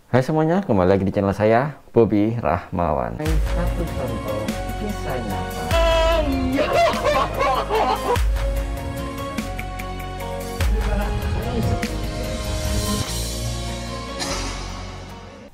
Hai semuanya, kembali lagi di channel saya, Bobby Rahmawan. Satu contoh kisah nyata.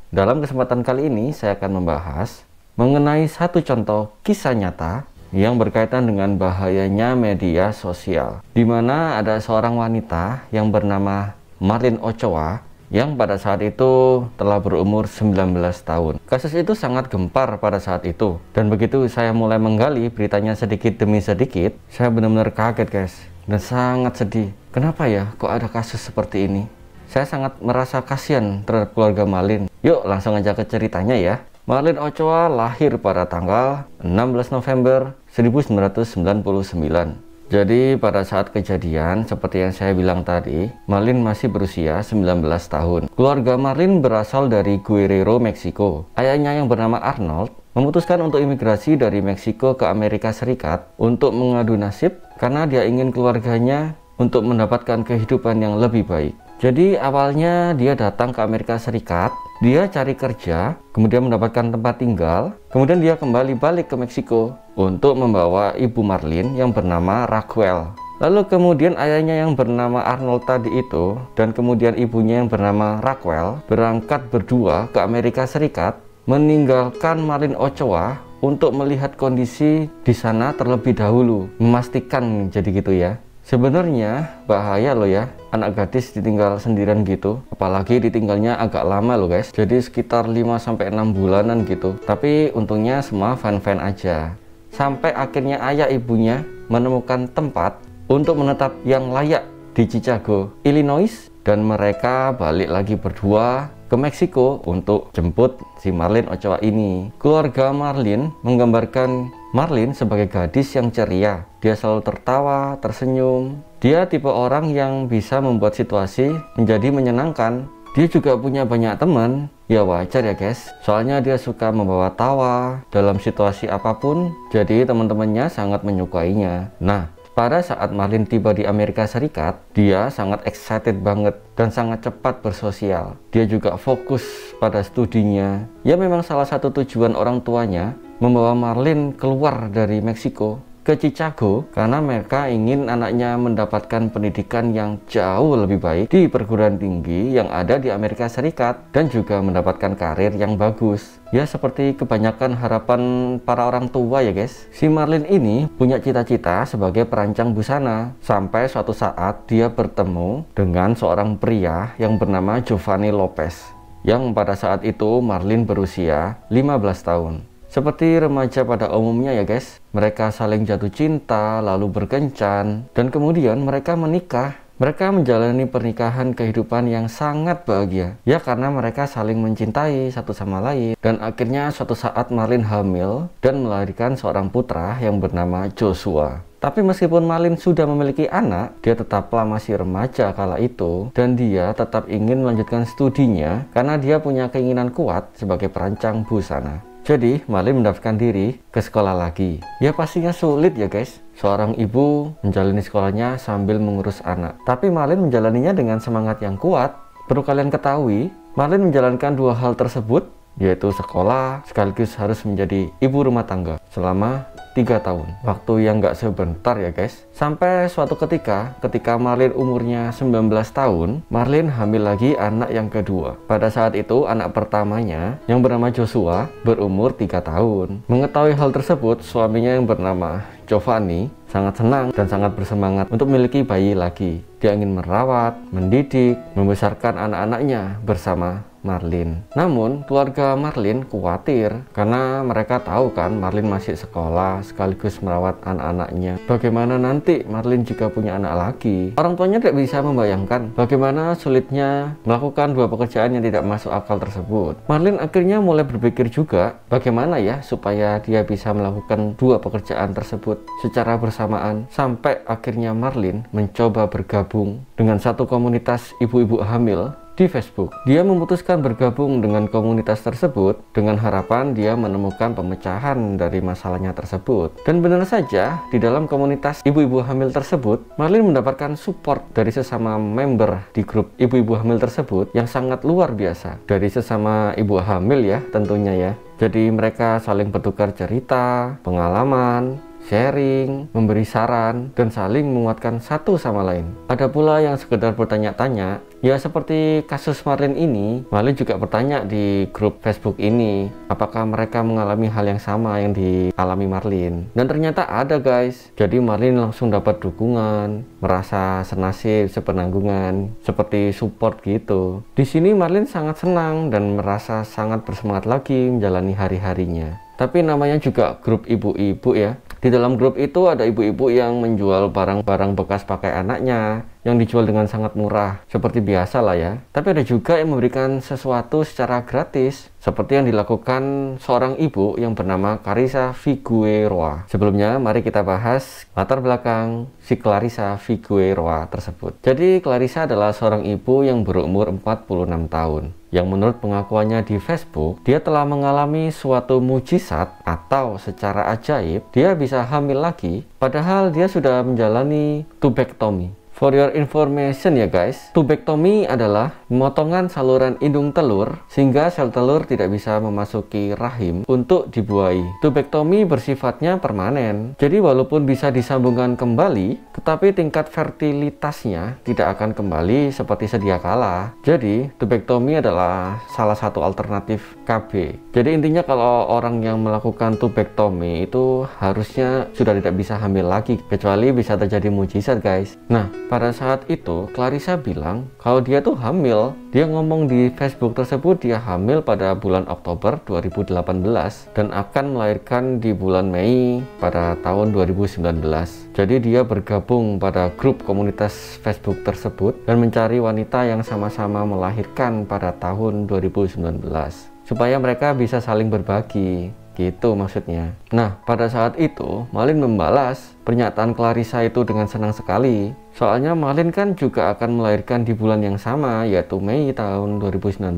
Dalam kesempatan kali ini, saya akan membahas mengenai satu contoh kisah nyata yang berkaitan dengan bahayanya media sosial, di mana ada seorang wanita yang bernama Marlene Ochoa yang pada saat itu telah berumur 19 tahun. Kasus itu sangat gempar pada saat itu, dan begitu saya mulai menggali beritanya sedikit demi sedikit, saya benar-benar kaget guys, dan sangat sedih. Kenapa ya kok ada kasus seperti ini? Saya sangat merasa kasihan terhadap keluarga Marlene. Yuk langsung aja ke ceritanya ya. Marlene Ochoa lahir pada tanggal 16 November 1999. Jadi pada saat kejadian, seperti yang saya bilang tadi, Marlene masih berusia 19 tahun. Keluarga Marlene berasal dari Guerrero, Meksiko. Ayahnya yang bernama Arnold memutuskan untuk imigrasi dari Meksiko ke Amerika Serikat untuk mengadu nasib karena dia ingin keluarganya untuk mendapatkan kehidupan yang lebih baik. Jadi awalnya dia datang ke Amerika Serikat, dia cari kerja, kemudian mendapatkan tempat tinggal, kemudian dia kembali balik ke Meksiko untuk membawa ibu Marlene yang bernama Raquel. Lalu kemudian ayahnya yang bernama Arnold tadi itu, dan kemudian ibunya yang bernama Raquel berangkat berdua ke Amerika Serikat, meninggalkan Marlene Ochoa untuk melihat kondisi di sana terlebih dahulu, memastikan jadi gitu ya. Sebenarnya bahaya loh ya, anak gadis ditinggal sendirian gitu, apalagi ditinggalnya agak lama loh guys, jadi sekitar 5-6 bulanan gitu. Tapi untungnya semua fine-fine aja, sampai akhirnya ayah ibunya menemukan tempat untuk menetap yang layak di Chicago, Illinois, dan mereka balik lagi berdua ke Meksiko untuk jemput si Marlene Ochoa ini. Keluarga Marlene menggambarkan Marlene sebagai gadis yang ceria. Dia selalu tertawa, tersenyum. Dia tipe orang yang bisa membuat situasi menjadi menyenangkan. Dia juga punya banyak teman. Ya wajar ya guys, soalnya dia suka membawa tawa dalam situasi apapun. Jadi teman-temannya sangat menyukainya. Nah, pada saat Marlene tiba di Amerika Serikat, dia sangat excited banget dan sangat cepat bersosial. Dia juga fokus pada studinya. Ya memang salah satu tujuan orang tuanya membawa Marlene keluar dari Meksiko ke Chicago karena mereka ingin anaknya mendapatkan pendidikan yang jauh lebih baik di perguruan tinggi yang ada di Amerika Serikat dan juga mendapatkan karir yang bagus. Ya seperti kebanyakan harapan para orang tua ya guys. Si Marlene ini punya cita-cita sebagai perancang busana, sampai suatu saat dia bertemu dengan seorang pria yang bernama Giovanni Lopez, yang pada saat itu Marlene berusia 15 tahun. Seperti remaja pada umumnya ya guys, mereka saling jatuh cinta, lalu berkencan, dan kemudian mereka menikah. Mereka menjalani pernikahan kehidupan yang sangat bahagia. Ya karena mereka saling mencintai satu sama lain. Dan akhirnya suatu saat Marlene hamil dan melahirkan seorang putra yang bernama Joshua. Tapi meskipun Marlene sudah memiliki anak, dia tetaplah masih remaja kala itu. Dan dia tetap ingin melanjutkan studinya karena dia punya keinginan kuat sebagai perancang busana. Jadi Marlene mendaftarkan diri ke sekolah lagi. Ya pastinya sulit ya guys, seorang ibu menjalani sekolahnya sambil mengurus anak. Tapi Marlene menjalaninya dengan semangat yang kuat. Perlu kalian ketahui, Marlene menjalankan dua hal tersebut, yaitu sekolah sekaligus harus menjadi ibu rumah tangga selama 3 tahun. Waktu yang gak sebentar ya guys. Sampai suatu ketika Marlene umurnya 19 tahun, Marlene hamil lagi anak yang kedua. Pada saat itu anak pertamanya yang bernama Joshua berumur 3 tahun. Mengetahui hal tersebut, suaminya yang bernama Giovanni sangat senang dan sangat bersemangat untuk memiliki bayi lagi. Dia ingin merawat, mendidik, membesarkan anak-anaknya bersama Marlene. Namun keluarga Marlene khawatir karena mereka tahu kan Marlene masih sekolah sekaligus merawat anak-anaknya. Bagaimana nanti Marlene jika punya anak lagi? Orang tuanya tidak bisa membayangkan bagaimana sulitnya melakukan dua pekerjaan yang tidak masuk akal tersebut. Marlene akhirnya mulai berpikir juga bagaimana ya supaya dia bisa melakukan dua pekerjaan tersebut secara bersamaan, sampai akhirnya Marlene mencoba bergabung dengan satu komunitas ibu-ibu hamil di Facebook. Dia memutuskan bergabung dengan komunitas tersebut dengan harapan dia menemukan pemecahan dari masalahnya tersebut. Dan benar saja, di dalam komunitas ibu-ibu hamil tersebut, Marlin mendapatkan support dari sesama member di grup ibu-ibu hamil tersebut yang sangat luar biasa. Dari sesama ibu hamil ya tentunya ya. Jadi mereka saling bertukar cerita, pengalaman, sharing, memberi saran, dan saling menguatkan satu sama lain. Ada pula yang sekedar bertanya-tanya, ya seperti kasus Marlin ini. Marlin juga bertanya di grup Facebook ini, apakah mereka mengalami hal yang sama yang dialami Marlin. Dan ternyata ada guys. Jadi Marlin langsung dapat dukungan, merasa senasib, sepenanggungan, seperti support gitu. Di sini Marlin sangat senang dan merasa sangat bersemangat lagi menjalani hari-harinya. Tapi namanya juga grup ibu-ibu ya. Di dalam grup itu ada ibu-ibu yang menjual barang-barang bekas pakai anaknya yang dijual dengan sangat murah, seperti biasa lah ya. Tapi ada juga yang memberikan sesuatu secara gratis, seperti yang dilakukan seorang ibu yang bernama Clarissa Figueroa. Sebelumnya, mari kita bahas latar belakang si Clarissa Figueroa tersebut. Jadi, Clarissa adalah seorang ibu yang berumur 46 tahun. Yang menurut pengakuannya di Facebook, dia telah mengalami suatu mujizat atau secara ajaib, dia bisa hamil lagi, padahal dia sudah menjalani tubektomi. For your information ya guys, tubektomi adalah pemotongan saluran indung telur sehingga sel telur tidak bisa memasuki rahim untuk dibuahi. Tubektomi bersifatnya permanen, jadi walaupun bisa disambungkan kembali, tetapi tingkat fertilitasnya tidak akan kembali seperti sedia kala. Jadi tubektomi adalah salah satu alternatif KB. Jadi intinya kalau orang yang melakukan tubektomi itu harusnya sudah tidak bisa hamil lagi, kecuali bisa terjadi mujizat guys. Nah, pada saat itu, Clarissa bilang kalau dia tuh hamil. Dia ngomong di Facebook tersebut dia hamil pada bulan Oktober 2018 dan akan melahirkan di bulan Mei pada tahun 2019. Jadi dia bergabung pada grup komunitas Facebook tersebut dan mencari wanita yang sama-sama melahirkan pada tahun 2019 supaya mereka bisa saling berbagi. Gitu maksudnya. Nah, pada saat itu, Marlin membalas pernyataan Clarissa itu dengan senang sekali. Soalnya Marlin kan juga akan melahirkan di bulan yang sama, yaitu Mei tahun 2019.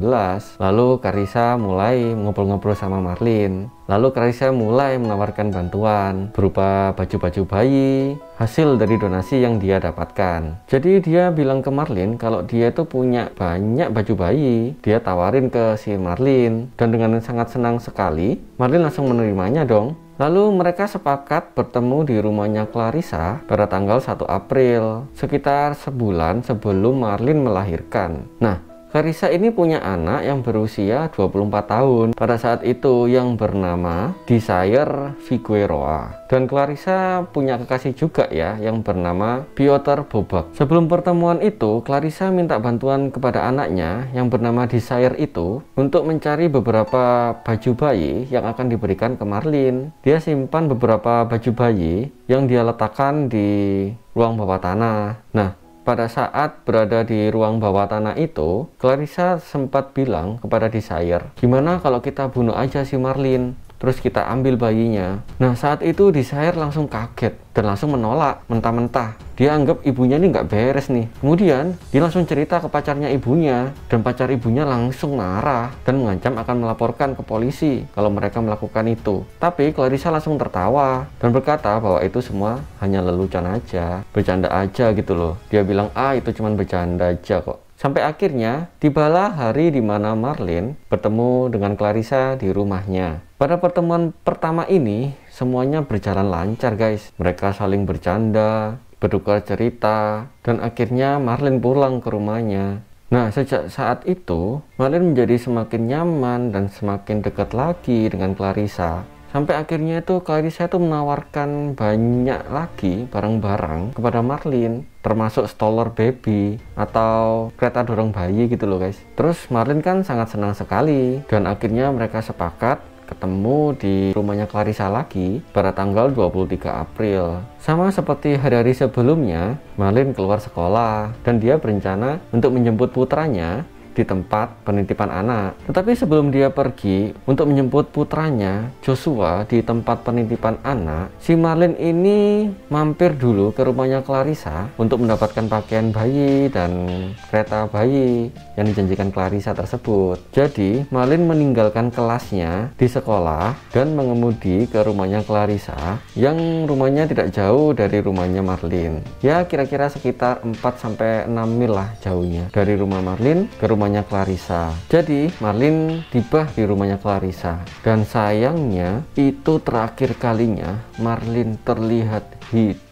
Lalu Clarissa mulai ngobrol-ngobrol sama Marlin. Lalu Clarissa mulai menawarkan bantuan berupa baju-baju bayi, hasil dari donasi yang dia dapatkan. Jadi dia bilang ke Marlin kalau dia itu punya banyak baju bayi. Dia tawarin ke si Marlin. Dan dengan sangat senang sekali, Marlin langsung menerimanya dong. Lalu mereka sepakat bertemu di rumahnya Clarissa pada tanggal 1 April, sekitar sebulan sebelum Marlin melahirkan. Nah, Clarissa ini punya anak yang berusia 24 tahun pada saat itu yang bernama Desire Figueroa. Dan Clarissa punya kekasih juga ya yang bernama Piotr Bobak. Sebelum pertemuan itu, Clarissa minta bantuan kepada anaknya yang bernama Desire itu untuk mencari beberapa baju bayi yang akan diberikan ke Marlin. Dia simpan beberapa baju bayi yang dia letakkan di ruang bawah tanah. Nah, pada saat berada di ruang bawah tanah itu, Clarissa sempat bilang kepada Desire, gimana kalau kita bunuh aja si Marlin, terus kita ambil bayinya. Nah, saat itu Desire langsung kaget dan langsung menolak mentah-mentah. Dia anggap ibunya ini nggak beres nih. Kemudian dia langsung cerita ke pacarnya ibunya, dan pacar ibunya langsung marah dan mengancam akan melaporkan ke polisi kalau mereka melakukan itu. Tapi Clarissa langsung tertawa dan berkata bahwa itu semua hanya lelucon aja, bercanda aja gitu loh. Dia bilang, itu cuma bercanda aja kok. Sampai akhirnya tibalah hari di mana Marlin bertemu dengan Clarissa di rumahnya. Pada pertemuan pertama ini semuanya berjalan lancar guys. Mereka saling bercanda, bertukar cerita, dan akhirnya Marlin pulang ke rumahnya. Nah, sejak saat itu Marlin menjadi semakin nyaman dan semakin dekat lagi dengan Clarissa. Sampai akhirnya itu Clarissa itu menawarkan banyak lagi barang-barang kepada Marlin, termasuk stroller baby atau kereta dorong bayi gitu loh guys. Terus Marlin kan sangat senang sekali dan akhirnya mereka sepakat ketemu di rumahnya Clarissa lagi pada tanggal 23 April. Sama seperti hari-hari sebelumnya, Marlin keluar sekolah dan dia berencana untuk menjemput putranya di tempat penitipan anak. Tetapi sebelum dia pergi untuk menjemput putranya Joshua di tempat penitipan anak, si Marlin ini mampir dulu ke rumahnya Clarissa untuk mendapatkan pakaian bayi dan kereta bayi yang dijanjikan Clarissa tersebut. Jadi Marlin meninggalkan kelasnya di sekolah dan mengemudi ke rumahnya Clarissa yang rumahnya tidak jauh dari rumahnya Marlin. Ya kira-kira sekitar 4-6 mil lah jauhnya dari rumah Marlin ke rumahnya Clarissa. Jadi Marlin tiba di rumahnya Clarissa dan sayangnya itu terakhir kalinya Marlin terlihat hidup.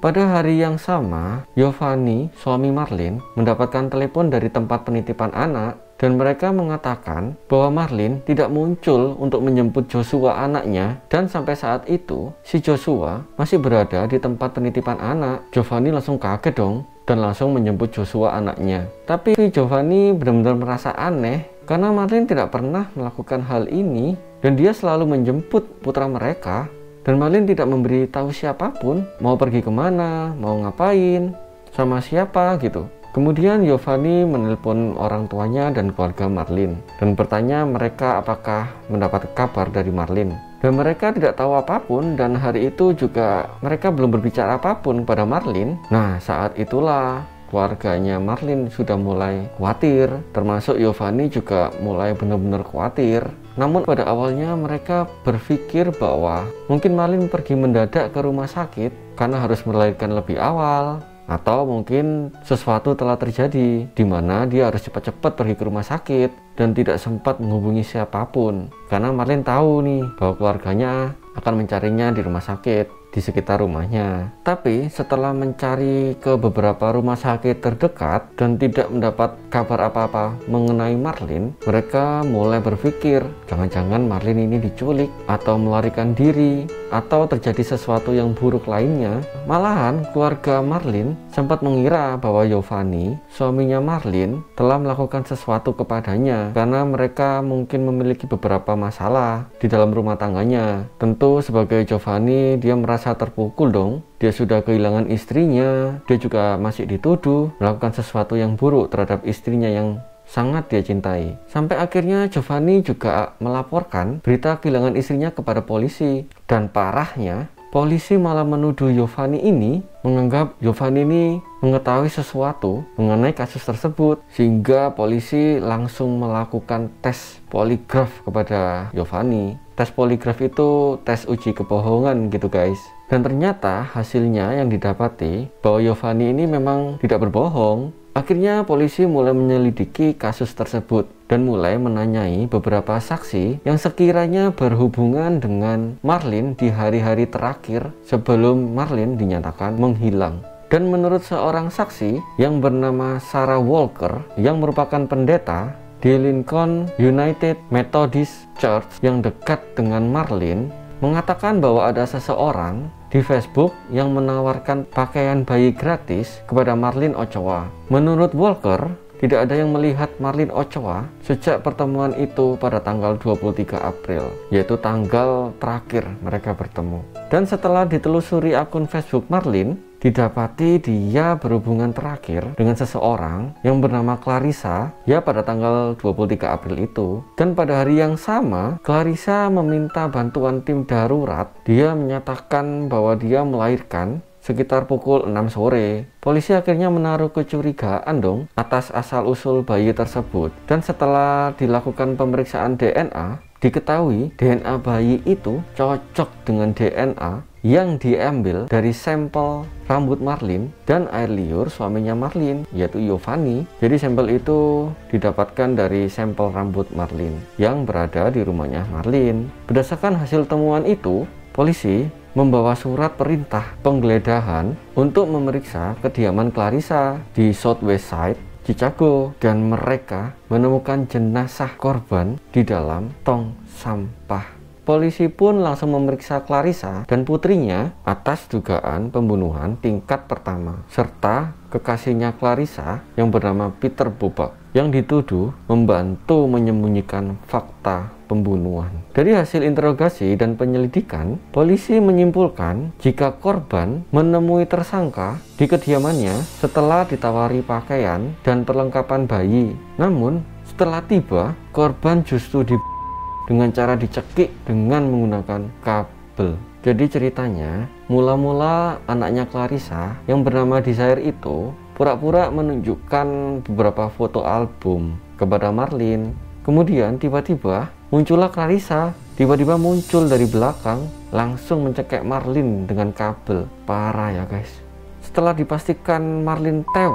Pada hari yang sama, Giovanni, suami Marlin, mendapatkan telepon dari tempat penitipan anak dan mereka mengatakan bahwa Marlin tidak muncul untuk menjemput Joshua anaknya, dan sampai saat itu si Joshua masih berada di tempat penitipan anak. Giovanni langsung kaget dong dan langsung menjemput Joshua anaknya. Tapi Giovanni benar-benar merasa aneh karena Marlin tidak pernah melakukan hal ini dan dia selalu menjemput putra mereka, dan Marlin tidak memberitahu siapapun mau pergi kemana, mau ngapain, sama siapa gitu. Kemudian Giovanni menelpon orang tuanya dan keluarga Marlin dan bertanya mereka apakah mendapat kabar dari Marlin. Dan mereka tidak tahu apapun, dan hari itu juga mereka belum berbicara apapun pada Marlin. Nah, saat itulah keluarganya Marlin sudah mulai khawatir, termasuk Giovanni juga mulai benar-benar khawatir. Namun pada awalnya mereka berpikir bahwa mungkin Marlin pergi mendadak ke rumah sakit karena harus melahirkan lebih awal, atau mungkin sesuatu telah terjadi di mana dia harus cepat-cepat pergi ke rumah sakit dan tidak sempat menghubungi siapapun, karena Marlin tahu nih bahwa keluarganya akan mencarinya di rumah sakit di sekitar rumahnya. Tapi setelah mencari ke beberapa rumah sakit terdekat dan tidak mendapat kabar apa-apa mengenai Marlin, mereka mulai berpikir jangan-jangan Marlin ini diculik atau melarikan diri atau terjadi sesuatu yang buruk lainnya. Malahan keluarga Marlin sempat mengira bahwa Giovanni, suaminya Marlin, telah melakukan sesuatu kepadanya karena mereka mungkin memiliki beberapa masalah di dalam rumah tangganya. Tentu sebagai Giovanni dia merasa terpukul dong. Dia sudah kehilangan istrinya, dia juga masih dituduh melakukan sesuatu yang buruk terhadap istrinya yang sangat dia cintai. Sampai akhirnya Giovanni juga melaporkan berita kehilangan istrinya kepada polisi. Dan parahnya, polisi malah menuduh Giovanni ini, menganggap Giovanni ini mengetahui sesuatu mengenai kasus tersebut, sehingga polisi langsung melakukan tes poligraf kepada Giovanni. Tes poligraf itu tes uji kebohongan gitu guys. Dan ternyata hasilnya yang didapati bahwa Giovanni ini memang tidak berbohong. Akhirnya polisi mulai menyelidiki kasus tersebut dan mulai menanyai beberapa saksi yang sekiranya berhubungan dengan Marlin di hari-hari terakhir sebelum Marlin dinyatakan menghilang. Dan menurut seorang saksi yang bernama Sarah Walker yang merupakan pendeta di Lincoln United Methodist Church yang dekat dengan Marlin, mengatakan bahwa ada seseorang di Facebook yang menawarkan pakaian bayi gratis kepada Marlin Ochoa. Menurut Walker, tidak ada yang melihat Marlin Ochoa sejak pertemuan itu pada tanggal 23 April, yaitu tanggal terakhir mereka bertemu. Dan setelah ditelusuri akun Facebook Marlin, didapati dia berhubungan terakhir dengan seseorang yang bernama Clarissa ya pada tanggal 23 April itu. Dan pada hari yang sama, Clarissa meminta bantuan tim darurat. Dia menyatakan bahwa dia melahirkan sekitar pukul 6 sore. Polisi akhirnya menaruh kecurigaan dong atas asal-usul bayi tersebut. Dan setelah dilakukan pemeriksaan DNA, diketahui DNA bayi itu cocok dengan DNA yang diambil dari sampel rambut Marlin dan air liur suaminya Marlin, yaitu Giovanni. Jadi sampel itu didapatkan dari sampel rambut Marlin yang berada di rumahnya Marlin. Berdasarkan hasil temuan itu, polisi membawa surat perintah penggeledahan untuk memeriksa kediaman Clarissa di Southwest Side, Chicago, dan mereka menemukan jenazah korban di dalam tong sampah. Polisi pun langsung memeriksa Clarissa dan putrinya atas dugaan pembunuhan tingkat pertama, serta kekasihnya Clarissa yang bernama Peter Bobak yang dituduh membantu menyembunyikan fakta pembunuhan. Dari hasil interogasi dan penyelidikan, polisi menyimpulkan jika korban menemui tersangka di kediamannya setelah ditawari pakaian dan perlengkapan bayi. Namun, Setelah tiba, korban justru dengan cara dicekik dengan menggunakan kabel. Jadi ceritanya, mula-mula anaknya Clarissa yang bernama Desire itu pura-pura menunjukkan beberapa foto album kepada Marlin. Kemudian tiba-tiba muncullah Clarissa, tiba-tiba muncul dari belakang, langsung mencekik Marlin dengan kabel. Parah ya guys. Setelah dipastikan Marlin tewas,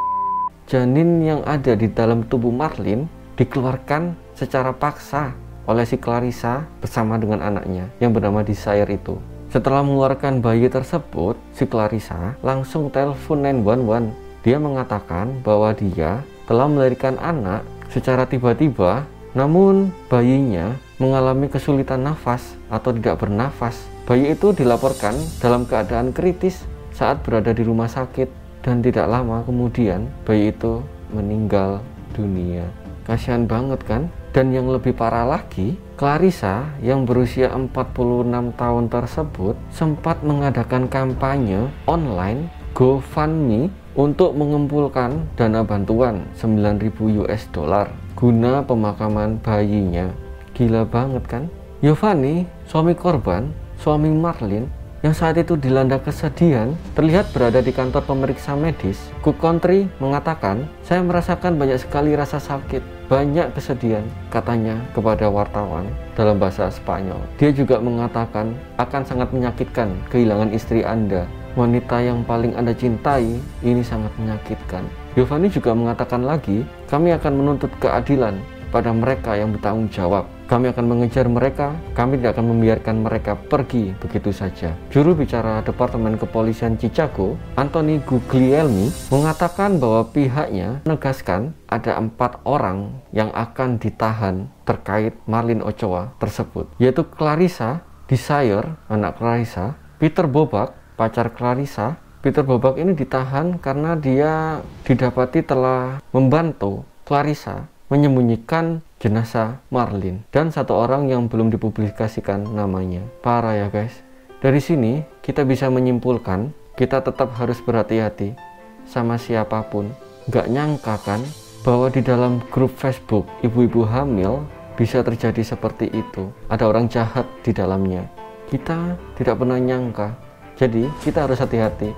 janin yang ada di dalam tubuh Marlin dikeluarkan secara paksa oleh si Clarissa bersama dengan anaknya yang bernama Desire itu. Setelah mengeluarkan bayi tersebut, si Clarissa langsung telepon 911. Dia mengatakan bahwa dia telah melahirkan anak secara tiba-tiba, namun bayinya mengalami kesulitan nafas atau tidak bernafas. Bayi itu dilaporkan dalam keadaan kritis saat berada di rumah sakit, dan tidak lama kemudian bayi itu meninggal dunia. Kasihan banget kan? Dan yang lebih parah lagi, Clarissa yang berusia 46 tahun tersebut sempat mengadakan kampanye online GoFundMe untuk mengumpulkan dana bantuan 9.000 US dollar guna pemakaman bayinya. Gila banget kan? Giovanni, suami korban, suami Marlin, yang saat itu dilanda kesedihan, terlihat berada di kantor pemeriksa medis. Cook Country mengatakan, "Saya merasakan banyak sekali rasa sakit, banyak kesedihan," katanya kepada wartawan dalam bahasa Spanyol. Dia juga mengatakan, "Akan sangat menyakitkan kehilangan istri Anda. Wanita yang paling Anda cintai, ini sangat menyakitkan." Giovanni juga mengatakan lagi, "Kami akan menuntut keadilan pada mereka yang bertanggung jawab. Kami akan mengejar mereka, kami tidak akan membiarkan mereka pergi begitu saja." Juru bicara Departemen Kepolisian Chicago, Anthony Guglielmi, mengatakan bahwa pihaknya menegaskan ada 4 orang yang akan ditahan terkait Marlin Ochoa tersebut, yaitu Clarissa, Desire, anak Clarissa, Peter Bobak, pacar Clarissa. Peter Bobak ini ditahan karena dia didapati telah membantu Clarissa menyembunyikan jenazah Marlin, dan 1 orang yang belum dipublikasikan namanya. Parah ya guys. Dari sini kita bisa menyimpulkan kita tetap harus berhati-hati sama siapapun. Gak nyangka kan bahwa di dalam grup Facebook ibu-ibu hamil bisa terjadi seperti itu. Ada orang jahat di dalamnya. Kita tidak pernah nyangka. Jadi kita harus hati-hati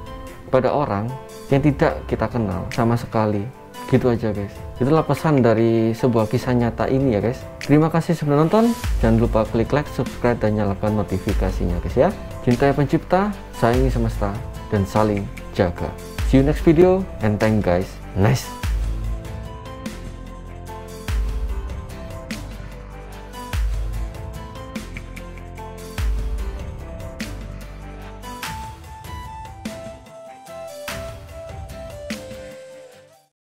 pada orang yang tidak kita kenal sama sekali. Gitu aja guys. Itulah pesan dari sebuah kisah nyata ini ya guys. Terima kasih sudah nonton. Jangan lupa klik like, subscribe, dan nyalakan notifikasinya guys ya. Cintai pencipta, sayangi semesta, dan saling jaga. See you next video and thank guys. Nice.